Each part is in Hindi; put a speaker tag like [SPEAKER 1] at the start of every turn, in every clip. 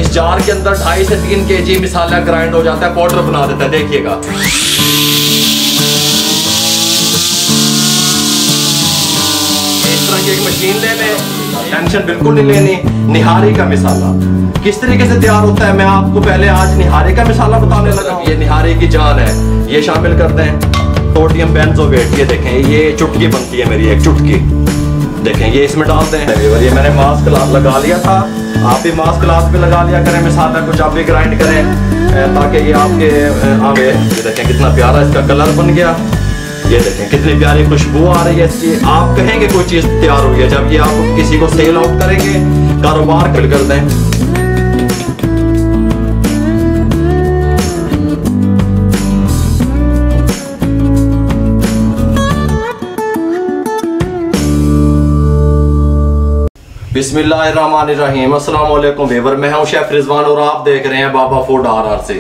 [SPEAKER 1] इस जार के अंदर 2.5 से 3 kg मसाला ग्राइंड हो जाता है, पाउडर बना देता है। देखिएगा इस तरह की एक मशीन ले लें, टेंशन बिल्कुल नहीं लेनी। निहारी का मसाला किस तरीके से तैयार होता है मैं आपको पहले आज निहारी का मसाला बताने लगा। ये निहारी की जान है, ये शामिल कर दें। सोडियम बेंजोएट, ये देखें ये चुटकी बनती है मेरी, एक चुटकी देखें, ये इसमें डालते हैं। ये मैंने मास्क लगा लिया था, आप भी मास्क ग्लास पे लगा लिया करें मसाला कुछ, आप भी ग्राइंड करें ताकि ये आपके आवे। ये देखें कितना प्यारा इसका कलर बन गया, ये देखें कितनी प्यारी खुशबू आ रही है इसकी। आप कहेंगे कोई चीज़ तैयार हुई है, जब ये आप किसी को सेल आउट करेंगे, कारोबार कर दें। बिस्मिल्लाहिर्रहमानिर्रहीम, अस्सलाम वालेकुम व्यूअर, मैं हूं शेफ रिजवान और आप देख रहे हैं बाबा फूड RR से।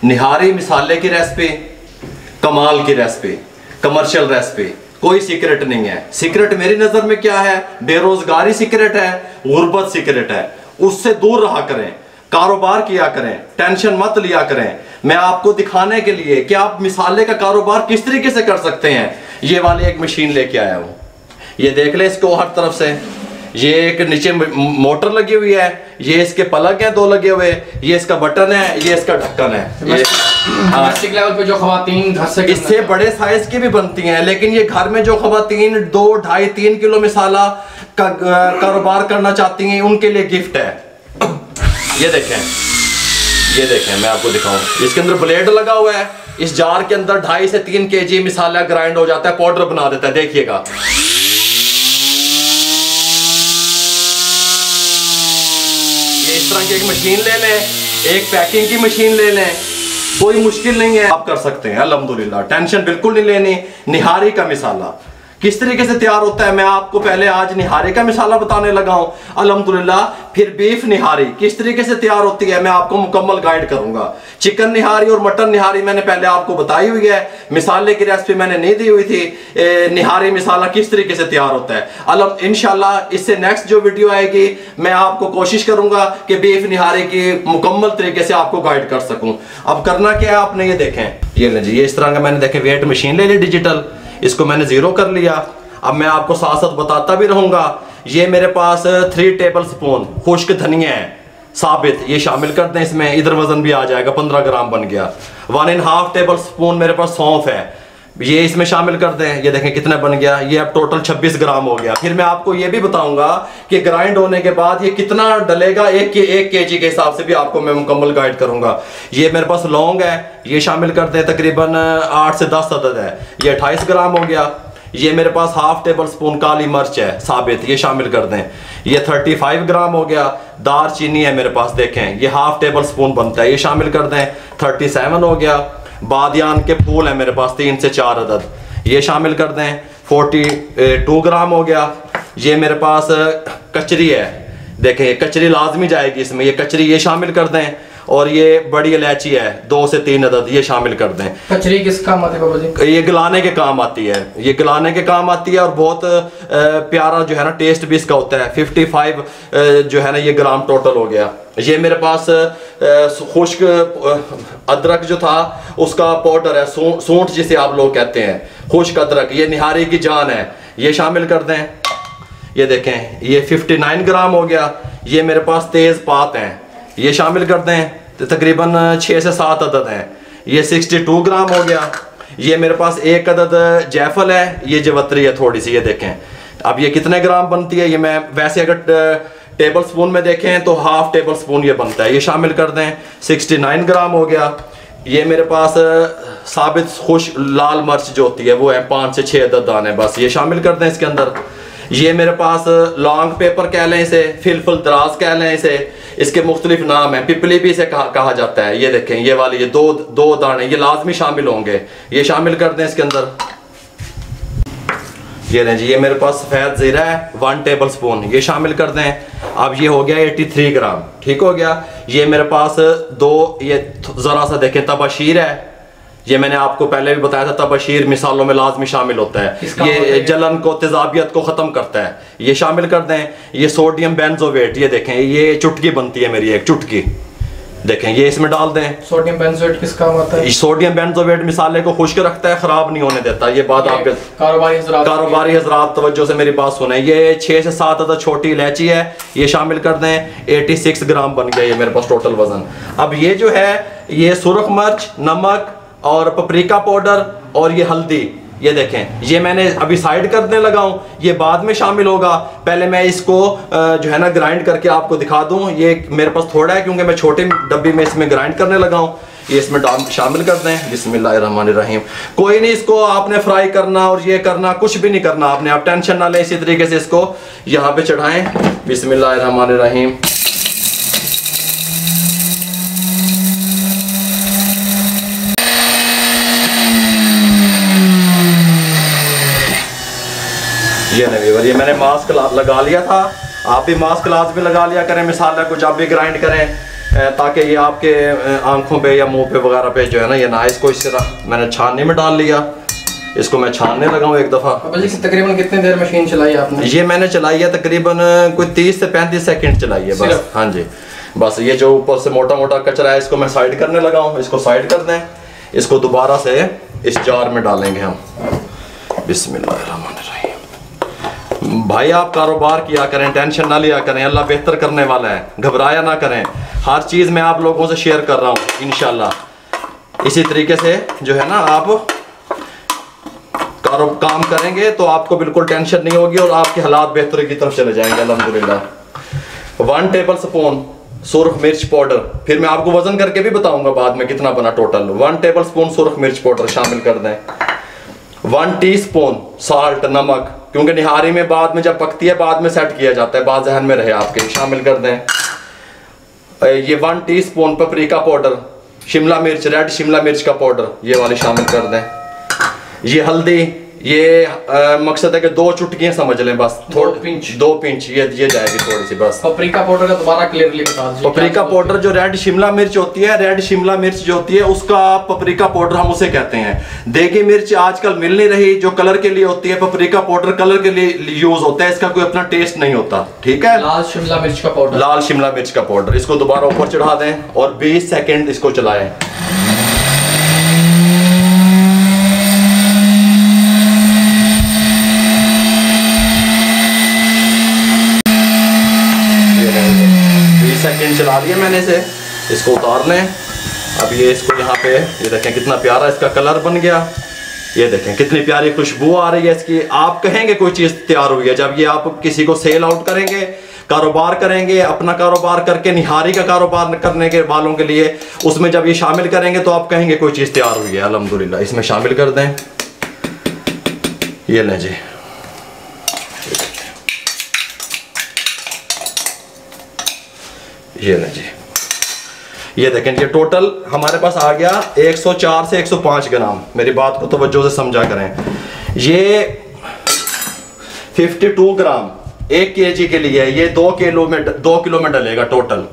[SPEAKER 1] निहारी मसाले की रेसिपी, कमाल की रेसिपी, कमर्शियल रेसिपी, कोई सीक्रेट नहीं है। सीक्रेट मेरी नज़र में क्या है, बेरोजगारी सीक्रेट है, गुर्बत सीक्रेट है। उससे दूर रहा करें, कारोबार किया करें, टेंशन मत लिया करें। मैं आपको दिखाने के लिए कि आप मसाले का कारोबार किस तरीके से कर सकते हैं, ये वाली एक मशीन लेके आया हूँ। ये देख लें इसको हर तरफ से, ये एक नीचे मोटर लगी हुई है, ये इसके प्लग हैं 2 लगे हुए, ये इसका बटन है, ये इसका ढक्कन है। ये
[SPEAKER 2] लेवल पे जो खवातीन घर से
[SPEAKER 1] इससे बड़े साइज की भी बनती हैं, लेकिन ये घर में जो खवातीन 2, 2.5, 3 किलो मसाला का कारोबार करना चाहती हैं, उनके लिए गिफ्ट है। ये देखें, ये देखें, मैं आपको दिखाऊं, इसके अंदर ब्लेड लगा हुआ है। इस जार के अंदर 2.5 से 3 kg मसाला ग्राइंड हो जाता है, पाउडर बना देता है। देखिएगा इस तरह की एक मशीन ले लें, एक पैकिंग की मशीन ले लें, कोई मुश्किल नहीं है, आप कर सकते हैं अल्हम्दुलिल्लाह। टेंशन बिल्कुल नहीं लेनी। निहारी का मसाला किस तरीके से तैयार होता है मैं आपको पहले आज निहारी का मसाला बताने लगा हूं अल्हम्दुलिल्लाह। फिर बीफ निहारी किस तरीके से तैयार होती है मैं आपको मुकम्मल गाइड करूंगा। चिकन निहारी और मटन निहारी मैंने पहले आपको बताई हुई है, मसाले की रेसिपी मैंने नहीं दी हुई थी। निहारी मसाला किस तरीके से तैयार होता है इंशाल्लाह इससे नेक्स्ट जो वीडियो आएगी मैं आपको कोशिश करूंगा कि बीफ निहारी की मुकम्मल तरीके से आपको गाइड कर सकूं। अब करना क्या है, आपने ये देखें, ये जी, ये इस तरह का मैंने देखें वेट मशीन ले ली डिजिटल, इसको मैंने 0 कर लिया। अब मैं आपको साथ साथ बताता भी रहूंगा। ये मेरे पास 3 टेबल स्पून खुश्क धनिया है साबित, ये शामिल कर दें इसमें, इधर वजन भी आ जाएगा, 15 ग्राम बन गया। 1.5 टेबल स्पून मेरे पास सौंफ है, ये इसमें शामिल कर दें। ये देखें कितना बन गया, ये अब टोटल 26 ग्राम हो गया। फिर मैं आपको ये भी बताऊंगा कि ग्राइंड होने के बाद ये कितना डलेगा, 1 kg के हिसाब से भी आपको मैं मुकम्मल गाइड करूंगा। ये मेरे पास लौंग है, ये शामिल कर दें, तकरीबन 8 से 10 अदद है, ये 28 ग्राम हो गया। ये मेरे पास 1/2 टेबल स्पून काली मिर्च है साबित, ये शामिल कर दें, ये 35 ग्राम हो गया। दार चीनी है मेरे पास, देखें ये 1/2 टेबल स्पून बनता है, ये शामिल कर दें, 37 हो गया। बादियान के फूल है मेरे पास 3 से 4 अदद, ये शामिल कर दें, 42 ग्राम हो गया। ये मेरे पास कचरी है, देखें कचरी लाजमी जाएगी इसमें, ये कचरी ये शामिल कर दें। और ये बड़ी इलायची है 2 से 3 अदद, ये शामिल कर दें।
[SPEAKER 2] कचरी किस काम आती है बाबा जी?
[SPEAKER 1] ये गलाने के काम आती है, ये गलाने के काम आती है और बहुत प्यारा जो है ना टेस्ट भी इसका होता है। 55 जो है ना ये ग्राम टोटल हो गया। ये मेरे पास खुश्क अदरक जो था उसका पाउडर है, सूंठ जिसे आप लोग कहते हैं, खुश्क अदरक, ये निहारी की जान है, ये शामिल कर दें। ये देखें ये 59 ग्राम हो गया। ये मेरे पास तेज पात हैं, ये शामिल कर दें, तो तकरीबन 6 से 7 अदद हैं, ये 62 ग्राम हो गया। ये मेरे पास 1 अदद जायफल है, ये जवतरी है थोड़ी सी, ये देखें। अब ये कितने ग्राम बनती है, ये मैं वैसे अगर टेबल स्पून में देखें तो 1/2 टेबल स्पून ये बनता है, ये शामिल कर दें, 69 ग्राम हो गया। ये मेरे पास साबित खुश लाल मिर्च जो होती है वो है 5 से 6 अदद दाने, बस ये शामिल कर दें इसके अंदर। ये मेरे पास लॉन्ग पेपर कह लें इसे, फिलफल दराज कह लें इसे, इसके मुख्तलिफ नाम है, पिपली भी इसे कहा जाता है। ये देखें ये वाली, ये दो दाने ये लाजमी शामिल होंगे, ये शामिल कर दें इसके अंदर। ये लें जी, ये मेरे पास सफ़ेद ज़ीरा है 1 टेबल स्पून, ये शामिल कर दें। अब ये हो गया 83 ग्राम, ठीक हो गया। ये मेरे पास 2 ये ज़रा सा देखें तबाशीर है, ये मैंने आपको पहले भी बताया था, तबाशीर मिसालों में लाजमी शामिल होता है, ये जलन को तेजाबियत को ख़त्म करता है, ये शामिल कर दें। ये सोडियम बेंजोएट, ये देखें ये चुटकी बनती है मेरी, एक चुटकी, देखें ये इसमें डाल दें।
[SPEAKER 2] सोडियम बेंजोएट किस काम आता है?
[SPEAKER 1] सोडियम बेंजोएट मिसाले को खुश्क रखता है, खराब नहीं होने देता। ये बात आपके कारोबारी हजरात तवज्जो से मेरी बात सुने। ये 6 से 7 अदद छोटी इलायची है, ये शामिल कर दें। 86 ग्राम बन गया ये मेरे पास टोटल वजन। अब ये जो है ये सुरख मिर्च, नमक और पपरिका पाउडर और ये हल्दी, ये देखें ये मैंने अभी साइड करने लगा हूँ, ये बाद में शामिल होगा। पहले मैं इसको जो है ना ग्राइंड करके आपको दिखा दूँ। ये मेरे पास थोड़ा है क्योंकि मैं छोटे डब्बी में इसमें ग्राइंड करने लगा हूँ। ये इसमें शामिल कर दें। बिस्मिल्लाहिर्रहमानिर्रहीम। कोई नहीं इसको आपने फ्राई करना और ये करना, कुछ भी नहीं करना आपने, आप टेंशन ना लें। इसी तरीके से इसको यहाँ पे चढ़ाएं। बिस्मिल्लाहिर्रहमानिर्रहीम। ये नहीं, ये मैंने मास्क लगा लिया था। आप भी मास्क लाजमी लगा लिया करें मिसाला को जब भी ग्राइंड करें, ताकि ये आपके आंखों पे या मुंह पे वगैरह पे जो है ना ये ना। इसको इस तरह मैंने छानने में डाल लिया। इसको मैं छानने लगा हूँ एक दफ़ा।
[SPEAKER 2] तकरीबन कितने देर मशीन चलाई आपने?
[SPEAKER 1] ये मैंने चलाई है तकरीबन कोई 30 से 35 सेकंड चलाई है बस। हाँ जी, बस ये जो ऊपर से मोटा मोटा कचरा है इसको मैं साइड करने लगा हूँ। इसको साइड कर दें। इसको दोबारा से इस जार में डालेंगे हम। बिस्मिल्लाहिर्रहमानिर्रहीम। भाई आप कारोबार किया करें, टेंशन ना लिया करें, अल्लाह बेहतर करने वाला है, घबराया ना करें। हर चीज़ मैं आप लोगों से शेयर कर रहा हूँ इंशाल्लाह। इसी तरीके से जो है ना आप काम करेंगे तो आपको बिल्कुल टेंशन नहीं होगी और आपके हालात बेहतरी की तरफ चले जाएंगे अल्हम्दुलिल्लाह। 1 टेबल स्पून सुरख मिर्च पाउडर, फिर मैं आपको वजन करके भी बताऊंगा बाद में कितना बना टोटल। 1 टेबल स्पून सुरख मिर्च पाउडर शामिल कर दें। 1 टीस्पून साल्ट, नमक, क्योंकि निहारी में बाद में जब पकती है बाद में सेट किया जाता है, बात जहन में रहे आपके, शामिल कर दें। ये 1 टीस्पून पपरिका पाउडर, शिमला मिर्च, रेड शिमला मिर्च का पाउडर, ये वाली शामिल कर दें। ये हल्दी, ये मकसद है कि 2 चुटकियां समझ लें बस, 2 पिंच ये जाएगी थोड़ी सी बस।
[SPEAKER 2] पपरिका पाउडर का दोबारा क्लियरली बता दीजिए।
[SPEAKER 1] पपरिका पाउडर जो रेड शिमला मिर्च होती है, रेड शिमला मिर्च जो होती है उसका पपरिका पाउडर हम उसे कहते हैं। देगी मिर्च आजकल मिल नहीं रही जो कलर के लिए होती है, पपरिका पाउडर कलर के लिए यूज होता है, इसका कोई अपना टेस्ट नहीं होता। ठीक है,
[SPEAKER 2] लाल शिमला मिर्च का पाउडर,
[SPEAKER 1] लाल शिमला मिर्च का पाउडर। इसको दोबारा ऊपर चढ़ा दें और 20 सेकेंड इसको चलाएं। चला दिया मैंने इसे, इसको उतार लें। अब ये इसको यहाँ पे ये देखें कितना प्यारा इसका कलर बन गया। ये देखें कितनी प्यारी खुशबू आ रही है इसकी। आप कहेंगे कोई चीज़ तैयार हुई है जब ये आप किसी को सेल आउट करेंगे, कारोबार करेंगे, अपना कारोबार करके निहारी का कारोबार करने के वालों के लिए उसमें जब ये शामिल करेंगे तो आप कहेंगे कोई चीज़ तैयार हुई है। अल्हम्दुलिल्लाह इसमें शामिल कर दें। ये लें जी, ये लें जी, ये देखें ये टोटल हमारे पास आ गया 104 से 105 ग्राम। मेरी बात को तवज्जो से समझा करें। ये 52 ग्राम 1 केजी के लिए है। ये 2 किलो में डलेगा टोटल।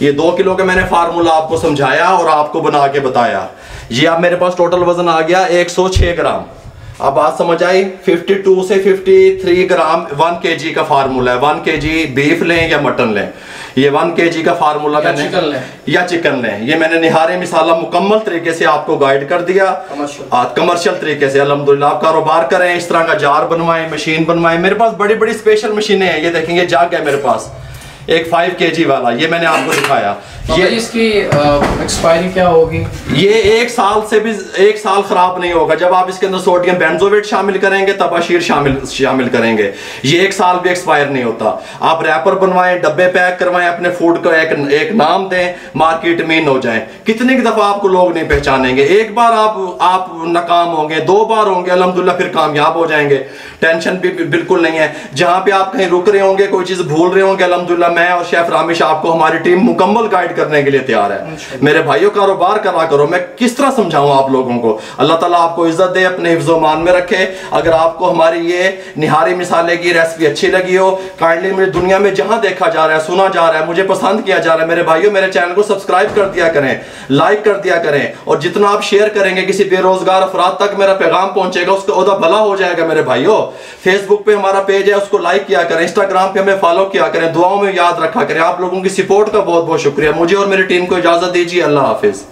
[SPEAKER 1] ये 2 किलो का मैंने फार्मूला आपको समझाया और आपको बना के बताया। ये अब मेरे पास टोटल वजन आ गया 106 ग्राम। अब बात समझ आई। 52 से 53 ग्राम 1 केजी का फार्मूला है। 1 केजी बीफ लें या मटन लें, ये 1 केजी का फार्मूला मैंने या चिकन लें। ये मैंने निहारे मिसाला मुकम्मल तरीके से आपको गाइड कर दिया, कमर्शियल तरीके से। अल्हम्दुलिल्लाह आप कारोबार करें, इस तरह का जार बनवाएं, मशीन बनवाएं। मेरे पास बड़ी बड़ी स्पेशल मशीनें हैं। ये देखेंगे जग है मेरे पास एक 5 केजी वाला, ये मैंने आपको दिखाया।
[SPEAKER 2] ये इसकी एक्सपायरी क्या होगी?
[SPEAKER 1] ये 1 साल से भी 1 साल खराब नहीं होगा। जब आप इसके अंदर सोडियम बेंजोएट शामिल करेंगे, तबाशीर शामिल करेंगे, ये 1 साल भी एक्सपायर नहीं होता। आप रैपर बनवाएं, डब्बे पैक करवाएं, अपने फूड का एक नाम दें, मार्केट में हो जाएं। कितनी दफा आपको लोग नहीं पहचानेंगे। एक बार आप नाकाम होंगे, 2 बार होंगे, अल्हम्दुलिल्लाह फिर कामयाब हो जाएंगे। टेंशन भी बिल्कुल नहीं है। जहां पे आप कहीं रुक रहे होंगे, कोई चीज भूल रहे होंगे, अल्हम्दुलिल्लाह मैं और शेफ रामिश आपको हमारी टीम मुकम्मल गाइड करने के लिए तैयार है। मेरे भाइयों कारोबार करा करो। मैं किस तरह समझाऊं आप लोगों को। अल्लाह ताला आपको इज्जत दे, अपने हिफ्ज़-ओ-मान में रखे। अगर आपको हमारी ये निहारी मिसाले की रेसिपी अच्छी लगी हो, काइंडली मेरी दुनिया में जहां देखा जा रहा है, सुना जा रहा है, मुझे पसंद किया जा रहा है, मेरे भाइयों मेरे चैनल को सब्सक्राइब कर दिया करें, लाइक कर दिया करें। और जितना आप शेयर करेंगे किसी बेरोजगार अफराद तक मेरा पैगाम पहुंचेगा, उसका ओहदा भला हो जाएगा। मेरे भाइयों फेसबुक पे हमारा पेज है, उसको लाइक किया करें, इंस्टाग्राम पे हमें फॉलो किया करें। दुआओं में याद याद रखा करें। आप लोगों की सपोर्ट का बहुत बहुत शुक्रिया। मुझे और मेरी टीम को इजाजत दीजिए। अल्लाह हाफिज।